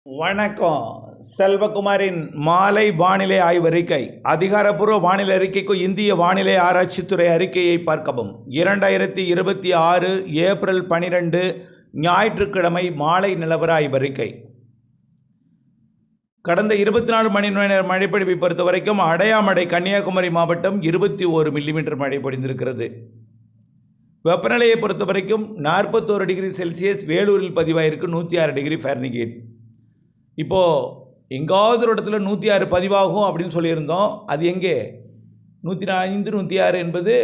வணக்கம். செல்வகுமாரின் மாலை வானிலை ஆய்வறிக்கை. அதிகாரப்பூர்வ வானிலை அறிக்கைக்கு இந்திய வானிலை ஆராய்ச்சித்துறை அறிக்கையை பார்க்கவும். 2026 ஏப்ரல் 12 ஞாயிற்றுக்கிழமை மாலை நிலவர ஆய்வறிக்கை. கடந்த 24 மணி நேர மழைப்பொழிவை பொறுத்த வரைக்கும் அடையாமடை கன்னியாகுமரி மாவட்டம் 21 மில்லிமீட்டர் மழை பொழிந்திருக்கிறது. வெப்பநிலையை பொறுத்த வரைக்கும் 41 டிகிரி செல்சியஸ் வேலூரில் பதிவாயிருக்கு, 106 டிகிரி ஃபாரன்ஹீட். இப்போது எங்காவது ஒரு இடத்துல 106 பதிவாகும் அப்படின்னு சொல்லியிருந்தோம். அது எங்கே? 105 106 என்பது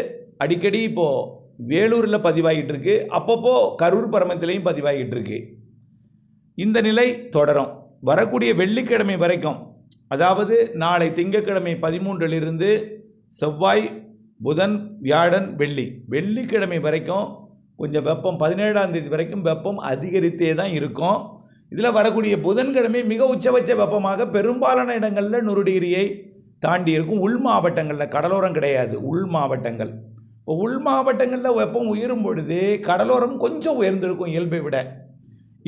அடிக்கடி இப்போது வேலூரில் பதிவாகிட்டு இருக்கு, அப்பப்போ கரூர் பரமத்திலையும் பதிவாகிட்டு இருக்கு. இந்த நிலை தொடரும். வரக்கூடிய வெள்ளிக்கிழமை வரைக்கும், அதாவது நாளை திங்கட்கிழமை 13 செவ்வாய் புதன் வியாழன் வெள்ளிக்கிழமை வரைக்கும் கொஞ்சம் வெப்பம், 17ஆம் தேதி வரைக்கும் வெப்பம் அதிகரித்தே தான் இருக்கும். இதில் வரக்கூடிய புதன்கிழமை மிக உச்சபட்ச வெப்பமாக பெரும்பாலான இடங்களில் 100 டிகிரியை தாண்டி இருக்கும். உள் மாவட்டங்களில், கடலோரம் கிடையாது, உள் மாவட்டங்கள். இப்போ உள் மாவட்டங்களில் வெப்பம் உயரும் பொழுது கடலோரம் கொஞ்சம் உயர்ந்திருக்கும் இயல்பை விட.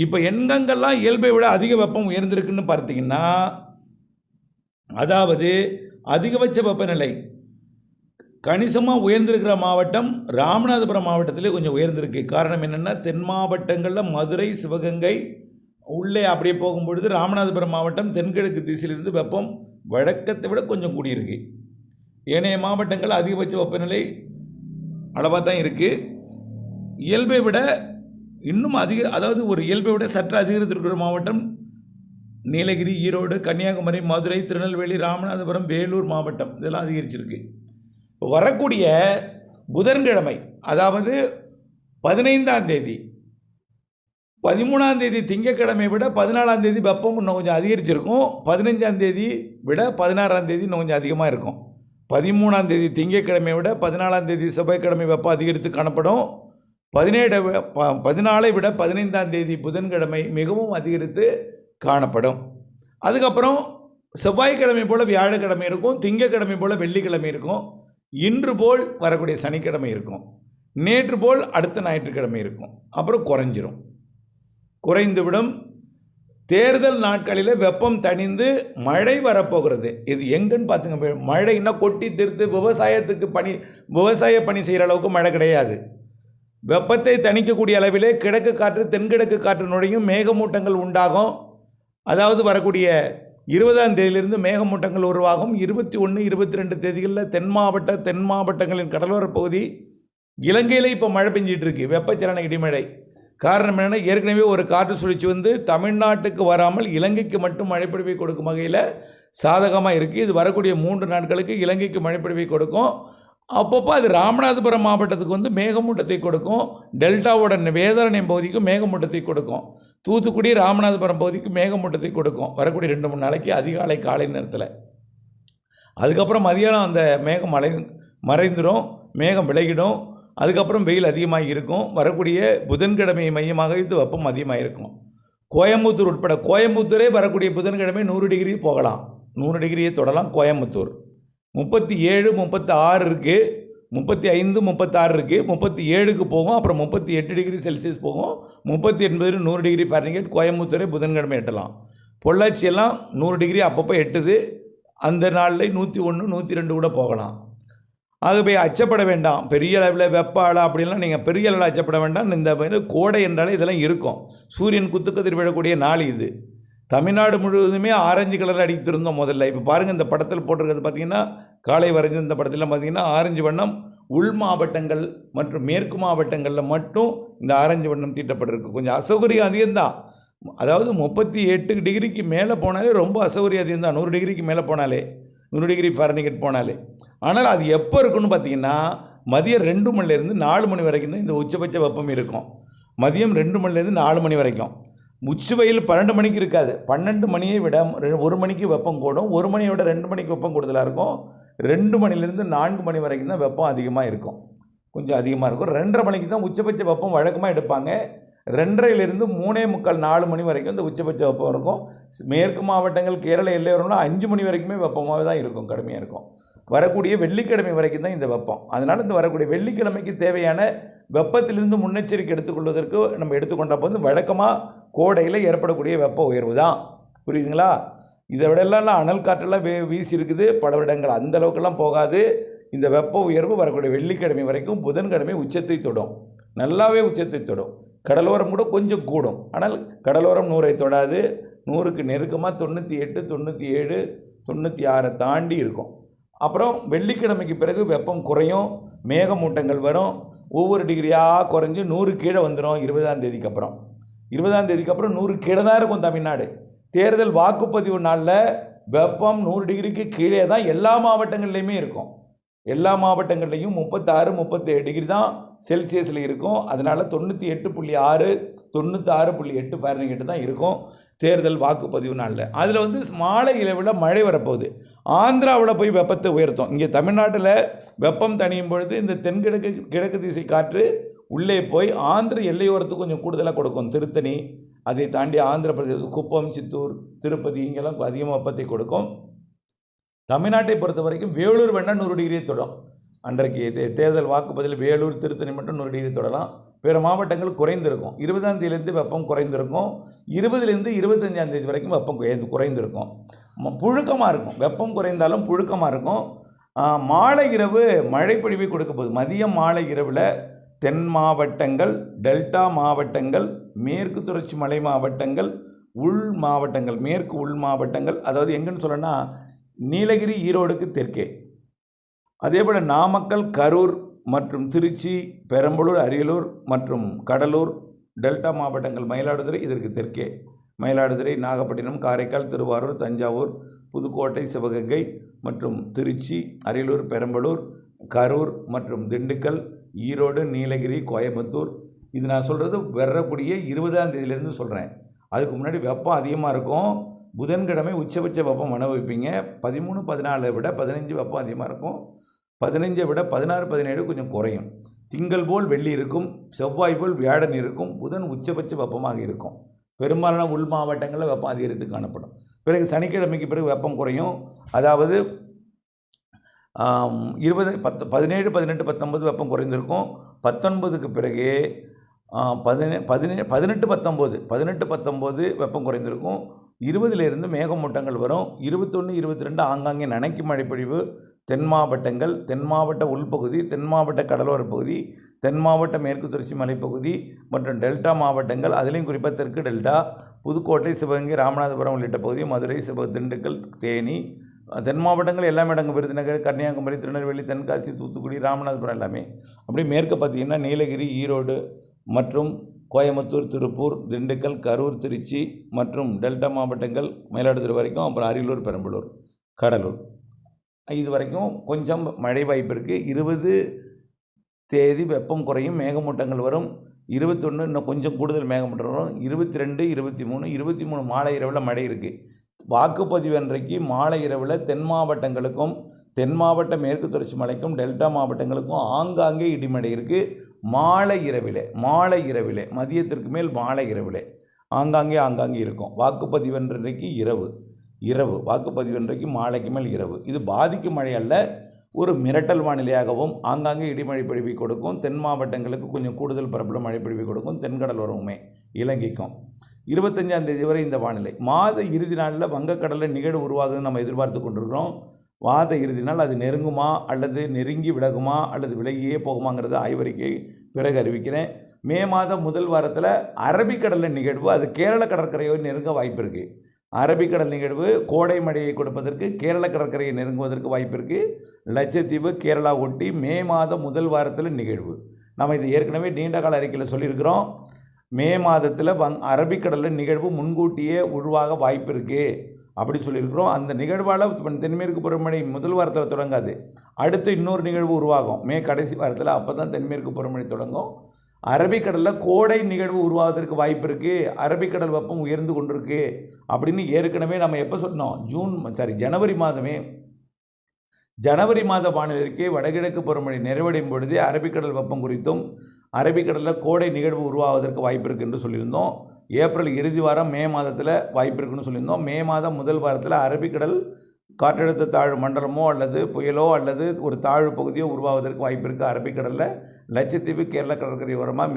இப்போ எங்கெங்கெல்லாம் இயல்பை விட அதிக வெப்பம் உயர்ந்திருக்குன்னு பார்த்தீங்கன்னா, அதாவது அதிகபட்ச வெப்பநிலை கணிசமாக உயர்ந்திருக்கிற மாவட்டம் ராமநாதபுரம் மாவட்டத்திலே கொஞ்சம் உயர்ந்திருக்கு. காரணம் என்னென்னா, தென் மாவட்டங்களில் மதுரை, சிவகங்கை உள்ளே அப்படியே போகும்பொழுது ராமநாதபுரம் மாவட்டம் தென்கிழக்கு திசையிலிருந்து வெப்பம் வழக்கத்தை விட கொஞ்சம் கூடியிருக்கு. ஏனைய மாவட்டங்கள் அதிகபட்ச வெப்பநிலை அளவாக தான் இருக்குது. இயல்பை விட இன்னும் அதாவது ஒரு இயல்பை விட சற்று அதிகரித்திருக்கிற மாவட்டம் நீலகிரி, ஈரோடு, கன்னியாகுமரி, மதுரை, திருநெல்வேலி, ராமநாதபுரம், வேலூர் மாவட்டம் இதெல்லாம் அதிகரிச்சிருக்கு. இப்போ வரக்கூடிய புதன்கிழமை, அதாவது 15ஆம் தேதி, 13ஆம் தேதி திங்கட்கிழமை விட 14ஆம் தேதி வெப்பம் இன்னும் கொஞ்சம் அதிகரிச்சிருக்கும். 15ஆம் தேதி விட 16ஆம் தேதி இன்னும் கொஞ்சம் அதிகமாக இருக்கும். 13ஆம் தேதி திங்கட்கிழமை விட 14ஆம் தேதி செவ்வாய்க்கிழமை வெப்பம் அதிகரித்து காணப்படும். 14ஐ விட 15ஆம் தேதி புதன்கிழமை மிகவும் அதிகரித்து காணப்படும். அதுக்கப்புறம் செவ்வாய்க்கிழமை போல் வியாழக்கிழமை இருக்கும், திங்கட்கிழமை போல் வெள்ளிக்கிழமை இருக்கும், இன்று போல் வரக்கூடிய சனிக்கிழமை இருக்கும், நேற்று போல் அடுத்த ஞாயிற்றுக்கிழமை இருக்கும். அப்புறம் குறைந்துவிடும். தேர்தல் நாட்களில் வெப்பம் தணிந்து மழை வரப்போகிறது. இது எங்கன்னு பார்த்துங்க. மழைன்னா கொட்டி தீர்த்து விவசாய பணி செய்கிற அளவுக்கு மழை கிடையாது. வெப்பத்தை தணிக்கக்கூடிய அளவிலே கிழக்கு காற்று, தென்கிழக்கு காற்று நுழையும், மேகமூட்டங்கள் உண்டாகும். அதாவது வரக்கூடிய 20ஆம் தேதியிலிருந்து மேகமூட்டங்கள் உருவாகும். 21, 22 தேதிகளில் தென் மாவட்டங்களின் கடலோர பகுதி இலங்கையில் இப்போ மழை பெஞ்சிட்டு இருக்கு, வெப்பச்சலன இடிமழை. காரணம் என்னென்னா, ஏற்கனவே ஒரு காற்று சுழற்சி வந்து தமிழ்நாட்டுக்கு வராமல் இலங்கைக்கு மட்டும் மழைப்பொழிவை கொடுக்கும் வகையில் சாதகமாக இருக்குது. இது வரக்கூடிய 3 நாட்களுக்கு இலங்கைக்கு மழைப்பொழிவை கொடுக்கும். அப்பப்போ அது ராமநாதபுரம் மாவட்டத்துக்கு வந்து மேகமூட்டத்தை கொடுக்கும். டெல்டாவோட வேதாரண்யம் பகுதிக்கு மேகமூட்டத்தை கொடுக்கும். தூத்துக்குடி, ராமநாதபுரம் பகுதிக்கு மேகமூட்டத்தை கொடுக்கும் வரக்கூடிய 2-3 நாளைக்கு அதிகாலை காலை நேரத்தில். அதுக்கப்புறம் மதியானம் அந்த மேகம் மறைந்துடும், மேகம் விலகிடும். அதுக்கப்புறம் வெயில் அதிகமாக இருக்கும். வரக்கூடிய புதன்கிழமையை மையமாக வைத்து வெப்பம் அதிகமாக இருக்கும். கோயம்புத்தூர் உட்பட, கோயம்புத்தூரே வரக்கூடிய புதன்கிழமை 100 டிகிரி போகலாம், 100 டிகிரியை தொடலாம். கோயம்புத்தூர் 37, 36 இருக்குது, 35, 36 இருக்குது, 37க்கு போகும். அப்புறம் 38 டிகிரி செல்சியஸ் போகும். 38 100 டிகிரி ஃபாரன்ஹீட் கோயம்புத்தூரே புதன்கிழமை எட்டலாம். பொள்ளாச்சியெல்லாம் 100 டிகிரி அப்பப்போ எட்டுது. அந்த நாளில் 101, 102 கூட போகலாம். ஆகவே அச்சப்பட வேண்டாம். பெரிய அளவில் வெப்ப அலை அப்படின்லாம் நீங்கள் பெரிய அளவில் அச்சப்பட வேண்டாம். இந்த கோடை என்றாலே இதெல்லாம் இருக்கும். சூரியன் குத்துக்கதிர் விழக்கூடிய நாள் இது. தமிழ்நாடு முழுவதுமே ஆரஞ்சு கலரில் அடித்திருந்தோம் முதல்ல. இப்போ பாருங்கள், இந்த படத்தில் போட்டிருக்கிறது பார்த்திங்கன்னா, காலை வரைஞ்ச இந்த படத்தில் பார்த்திங்கன்னா ஆரஞ்சு வண்ணம் உள் மாவட்டங்கள் மற்றும் மேற்கு மாவட்டங்களில் மட்டும் இந்த ஆரஞ்சு வண்ணம் தீட்டப்பட்டிருக்கு. கொஞ்சம் அசௌகரியம் அதிகம்தான். அதாவது 38 டிகிரிக்கு மேலே போனாலே ரொம்ப அசௌகரியம் அதிகம்தான். 100 டிகிரிக்கு மேலே போனாலே, 100 டிகிரி ஃபாரன்ஹீட் போனாலே. ஆனால் அது எப்போ இருக்குன்னு பார்த்தீங்கன்னா, மதியம் 2 மணிலேருந்து 4 மணி வரைக்கும் தான் இந்த உச்சபட்ச வெப்பம் இருக்கும். மதியம் 2 மணிலேருந்து 4 மணி வரைக்கும். உச்சி வெயில் 12 மணிக்கு இருக்காது. 12 மணியை விட 1 மணிக்கு வெப்பம் கூடும். 1 மணியை விட 2 மணிக்கு வெப்பம் கூடுதலாக இருக்கும். 2 மணிலேருந்து 4 மணி வரைக்கும் தான் வெப்பம் அதிகமாக இருக்கும், கொஞ்சம் அதிகமாக இருக்கும். 2:30 மணிக்கு தான் உச்சபட்ச வெப்பம் வழக்கமாக எடுப்பாங்க. 2:30லிருந்து 3:45 4 மணி வரைக்கும் இந்த உச்சபட்ச வெப்பம் இருக்கும். மேற்கு மாவட்டங்கள், கேரள எல்லையோரம்லாம் 5 மணி வரைக்குமே வெப்பமாக தான் இருக்கும், கடுமையாக இருக்கும். வரக்கூடிய வெள்ளிக்கிழமை வரைக்கும் தான் இந்த வெப்பம். அதனால் இந்த வரக்கூடிய வெள்ளிக்கிழமைக்கு தேவையான வெப்பத்திலிருந்து முன்னெச்சரிக்கை எடுத்துக்கொள்வதற்கு நம்ம எடுத்துக்கொண்ட போது வழக்கமாக கோடையில் ஏற்படக்கூடிய வெப்ப உயர்வு தான் புரியுதுங்களா? இதை விடலாம் அனல் காற்றெல்லாம் வீசி இருக்குது பல வருடங்கள், அந்த அளவுக்கெல்லாம் போகாது. இந்த வெப்ப உயர்வு வரக்கூடிய வெள்ளிக்கிழமை வரைக்கும் புதன்கிழமை உச்சத்தை தொடும், நல்லாவே உச்சத்தை தொடும். கடலோரம் கூட கொஞ்சம் கூடும், ஆனால் கடலோரம் 100ஐ தொடாது. 100க்கு நெருக்கமாக 98, 97, 96 தாண்டி இருக்கும். அப்புறம் வெள்ளிக்கிழமைக்கு பிறகு வெப்பம் குறையும், மேகமூட்டங்கள் வரும், ஒவ்வொரு டிகிரியாக குறைஞ்சி 100 கீழே வந்துடும். 20ஆம் தேதிக்கு அப்புறம் 20ஆம் தேதிக்கு அப்புறம் 100 கீழே தான் இருக்கும் தமிழ்நாடு. தேர்தல் வாக்குப்பதிவு நாளில் வெப்பம் 100 டிகிரிக்கு கீழே தான் எல்லா மாவட்டங்கள்லையுமே இருக்கும். எல்லா மாவட்டங்கள்லையும் 36, 37 டிகிரி தான் செல்சியஸில் இருக்கும். அதனால் 98.6, 96.8 ஃபாரன்ஹீட் தான் இருக்கும் தேர்தல் வாக்குப்பதிவு நாளில். அதில் மாலை இரவில் மழை வரப்போகுது. ஆந்திராவில் போய் வெப்பத்தை உயர்த்தும். இங்கே தமிழ்நாட்டில் வெப்பம் தணியும் பொழுது இந்த கிழக்கு திசை காற்று உள்ளே போய் ஆந்திர எல்லையோரத்துக்கு கொஞ்சம் கூடுதலாக கொடுக்கும். திருத்தணி, அதை தாண்டி ஆந்திர பிரதேசம், குப்பம், சித்தூர், திருப்பதி இங்கெல்லாம் அதிகமாக வெப்பத்தை கொடுக்கும். தமிழ்நாட்டை பொறுத்த வரைக்கும் வேலூர் வேணால் 100 டிகிரியை தொடும். அன்றைக்கு தேர்தல் வாக்குப்பதிவில் வேலூர், திருத்தணி மட்டும் 100 டிகிரி தொடலாம். பிற மாவட்டங்கள் குறைந்திருக்கும். 20ஆம் தேதியிலேருந்து வெப்பம் குறைந்திருக்கும். 20லேருந்து 25ஆம் தேதி வரைக்கும் வெப்பம் குறைந்திருக்கும். புழுக்கமாக இருக்கும். வெப்பம் குறைந்தாலும் புழுக்கமாக இருக்கும். மாலை இரவு மழை பொழிவை கொடுக்க போகுது. மதியம் மாலை இரவில் தென் மாவட்டங்கள், டெல்டா மாவட்டங்கள், மேற்கு தொடர்ச்சி மலை மாவட்டங்கள், உள் மாவட்டங்கள், மேற்கு உள் மாவட்டங்கள், அதாவது எங்கன்னு சொல்லணும்னா நீலகிரி, ஈரோடுக்கு தெற்கே, அதே போல் நாமக்கல், கரூர் மற்றும் திருச்சி, பெரம்பலூர், அரியலூர் மற்றும் கடலூர், டெல்டா மாவட்டங்கள், மயிலாடுதுறை இதற்கு தெற்கே, மயிலாடுதுறை, நாகப்பட்டினம், காரைக்கால், திருவாரூர், தஞ்சாவூர், புதுக்கோட்டை, சிவகங்கை மற்றும் திருச்சி, அரியலூர், பெரம்பலூர், கரூர் மற்றும் திண்டுக்கல், ஈரோடு, நீலகிரி, கோயம்புத்தூர். இது நான் சொல்கிறது வரக்கூடிய 20ஆம் தேதியிலேருந்து சொல்கிறேன். அதுக்கு முன்னாடி வெப்பம் அதிகமாக இருக்கும். புதன்கிழமை உச்சபட்ச வெப்பம் அனுபவிப்பீங்க. 13, 14 விட 15 வெப்பம் அதிகமாக இருக்கும். 15 விட 16, 17 கொஞ்சம் குறையும். திங்கள் போல் வெள்ளி இருக்கும், செவ்வாய் போல் வியாழன் இருக்கும், புதன் உச்சபட்ச வெப்பமாக இருக்கும். பெரும்பாலான உள் மாவட்டங்களில் வெப்பம் அதிகரித்து காணப்படும். பிறகு சனிக்கிழமைக்கு பிறகு வெப்பம் குறையும். அதாவது 20, 17, 18, 19 வெப்பம் குறைந்திருக்கும். 19க்கு பிறகு 18, 19 வெப்பம் குறைந்திருக்கும். 20லேருந்து மேகமூட்டங்கள் வரும். 21, 22 ஆங்காங்கே நனைக்கும் மழைப்பொழிவு. தென் மாவட்டங்கள், தென் மாவட்ட உள்பகுதி, தென் மாவட்ட கடலோர பகுதி, தென் மாவட்ட மேற்கு தொடர்ச்சி மலைப்பகுதி மற்றும் டெல்டா மாவட்டங்கள், அதிலையும் குறிப்பாக தெற்கு டெல்டா, புதுக்கோட்டை, சிவகங்கை, ராமநாதபுரம் உள்ளிட்ட பகுதி, மதுரை, திண்டுக்கல், தேனி, தென் மாவட்டங்கள் எல்லாமே அடங்கும். விருதுநகர், கன்னியாகுமரி, திருநெல்வேலி, தென்காசி, தூத்துக்குடி, ராமநாதபுரம் எல்லாமே. அப்படியே மேற்கு பார்த்திங்கன்னா நீலகிரி, ஈரோடு மற்றும் கோயம்புத்தூர், திருப்பூர், திண்டுக்கல், கரூர், திருச்சி மற்றும் டெல்டா மாவட்டங்கள், மயிலாடுதுறை வரைக்கும், அப்புறம் அரியலூர், பெரம்பலூர், கடலூர் இது வரைக்கும் கொஞ்சம் மழை வாய்ப்பு இருக்குது. 20 தேதி வெப்பம் குறையும், மேகமூட்டங்கள் வரும். 21 இன்னும் கொஞ்சம் கூடுதல் மேகமூட்டம் வரும். 22, 23, 23 மாலை இரவில் மழை இருக்குது. வாக்குப்பதிவு அன்றைக்கு மாலை இரவில் தென் மாவட்டங்களுக்கும், தென் மாவட்ட மேற்கு தொடர்ச்சி மலைக்கும், டெல்டா மாவட்டங்களுக்கும் ஆங்காங்கே இடிமழை இருக்குது. மாலை இரவிலே மதியத்திற்கு மேல் மாலை இரவிலே ஆங்காங்கே இருக்கும். வாக்குப்பதிவு அன்றைக்கு இரவு வாக்குப்பதிவு அன்றைக்கு மாலைக்கு மேல் இரவு. இது பாதிக்கும் மழை அல்ல, ஒரு மிரட்டல் வானிலையாகவும் ஆங்காங்கே இடிமழை பொழிவை கொடுக்கும். தென் மாவட்டங்களுக்கு கொஞ்சம் கூடுதல் பரப்பளவு மழை பொழிவை கொடுக்கும். தென்கடலோரமுமே இலங்கைக்கும். 25ஆம் தேதி வரை இந்த வானிலை. மாத இறுதி நாளில் வங்கக்கடலில் நிகழ்வு உருவாகுதுன்னு நம்ம எதிர்பார்த்து கொண்டிருக்கிறோம். மாத இறுதி நாள் அது நெருங்குமா அல்லது நெருங்கி விலகுமா அல்லது விலகியே போகுமாங்கிறது ஆய்வறிக்கை பிறகு அறிவிக்கிறேன். மே மாதம் முதல் வாரத்தில் அரபிக்கடலில் நிகழ்வு, அது கேரள கடற்கரையை நெருங்க வாய்ப்பு இருக்குது. அரபிக்கடல் நிகழ்வு கோடை மழையை கொடுப்பதற்கு கேரள கடற்கரையை நெருங்குவதற்கு வாய்ப்பு இருக்குது. லட்சத்தீவு, கேரளா ஒட்டி மே மாதம் முதல் வாரத்தில் நிகழ்வு. நம்ம இது ஏற்கனவே நீண்டகால அறிக்கையில் சொல்லியிருக்கிறோம். மே மாதத்தில் அரபிக்கடலில் நிகழ்வு முன்கூட்டியே உருவாக வாய்ப்பு இருக்குது அப்படி சொல்லியிருக்கிறோம். அந்த நிகழ்வால் தென்மேற்கு பருவமழை முதல் வாரத்தில் தொடங்காது, அடுத்து இன்னொரு நிகழ்வு உருவாகும் மே கடைசி வாரத்தில். அப்போ தான் தென்மேற்கு பருவமழை தொடங்கும். அரபிக்கடலில் கோடை நிகழ்வு உருவாவதற்கு வாய்ப்பு இருக்குது. அரபிக்கடல் வெப்பம் உயர்ந்து கொண்டிருக்கு அப்படின்னு ஏற்கனவே நம்ம எப்போ சொன்னோம்? ஜனவரி மாத வானிலைக்கு வடகிழக்கு பருவமழை நிறைவடையும் பொழுது அரபிக்கடல் வெப்பம் குறித்தும் அரபிக்கடலில் கோடை நிகழ்வு உருவாவதற்கு வாய்ப்பு இருக்குது என்று சொல்லியிருந்தோம். ஏப்ரல் இறுதி வாரம் மே மாதத்தில் வாய்ப்பு இருக்குன்னு சொல்லியிருந்தோம். மே மாதம் முதல் வாரத்தில் அரபிக்கடல் காற்றழுத்த தாழ்வு மண்டலமோ அல்லது புயலோ அல்லது ஒரு தாழ்வு பகுதியோ உருவாவதற்கு வாய்ப்பு இருக்குது. அரபிக்கடலில் லட்சத்தீவு, கேரள கடற்கரை ஓரமாக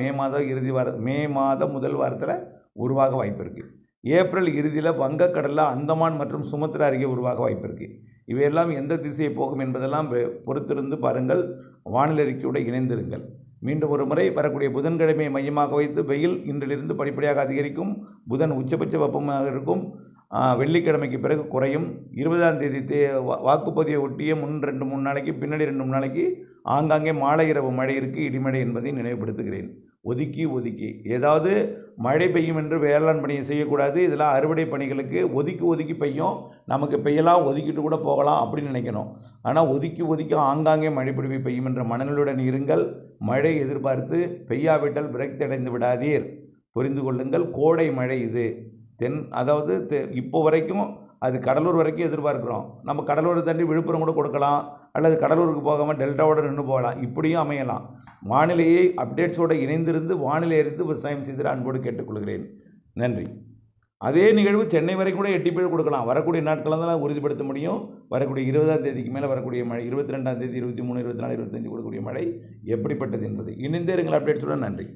மே மாதம் முதல் வாரத்தில் உருவாக வாய்ப்பு இருக்குது. ஏப்ரல் இறுதியில் வங்கக்கடலில் அந்தமான் மற்றும் சுமத்ரா அருகே உருவாக வாய்ப்பு இருக்குது. இவையெல்லாம் எந்த திசையை போகும் என்பதெல்லாம் பொறுத்திருந்து பாருங்கள். வானிலை அறிக்கையோடு இணைந்திருங்கள். மீண்டும் ஒரு முறை வரக்கூடிய புதன்கிழமையை மையமாக வைத்து வெயில் இன்றிலிருந்து படிப்படியாக அதிகரிக்கும். புதன் உச்சபட்ச வெப்பமாக இருக்கும். வெள்ளிக்கிழமைக்கு பிறகு குறையும். 20ஆம் தேதி வாக்குப்பதிவை ஒட்டிய முன் 2-3 நாளைக்கு, பின்னாடி 2-3 நாளைக்கு ஆங்காங்கே மாலை இரவு மழை இருக்குது, இடிமழை என்பதை நினைவுபடுத்துகிறேன். ஒதுக்கி ஏதாவது மழை பெய்யும் என்று வேளாண் பணியை செய்யக்கூடாது. இதெல்லாம் அறுவடை பணிகளுக்கு ஒதுக்கி பெய்யும். நமக்கு பெய்யலாம், ஒதுக்கிட்டு கூட போகலாம் அப்படின்னு நினைக்கணும். ஆனால் ஒதுக்கி ஆங்காங்கே மழை பொழிவு பெய்யும் என்ற மனநிலையுடன் இருங்கள். மழை எதிர்பார்த்து பெய்யாவிட்டால் விரக்தி அடைந்து விடாதீர். புரிந்து கொள்ளுங்கள். கோடை மழை இது. அதாவது இப்போ வரைக்கும் அது கடலூர் வரைக்கும் எதிர்பார்க்குறோம். நம்ம கடலூரை தாண்டி விழுப்புரம் கூட கொடுக்கலாம், அல்லது கடலூருக்கு போகாமல் டெல்டாவோடு நின்று போகலாம். இப்படியும் அமையலாம். வானிலையை அப்டேட்ஸோடு இணைந்திருந்து வானிலை அறிந்து விவசாயம் செய்து அன்போடு கேட்டுக்கொள்கிறேன். நன்றி. அதே நிகழ்வு சென்னை வரைக்கும் கூட 8 பேர் கொடுக்கலாம். வரக்கூடிய நாட்களில் தான் உறுதிப்படுத்த முடியும். வரக்கூடிய 20ஆம் தேதிக்கு மேலே வரக்கூடிய மழை, 22ஆம் தேதி, 23, 24, 25 கொடுக்கக்கூடிய மழை எப்படிப்பட்டது என்பது இணைந்தே இருங்கள் அப்டேட்ஸோடு. நன்றி.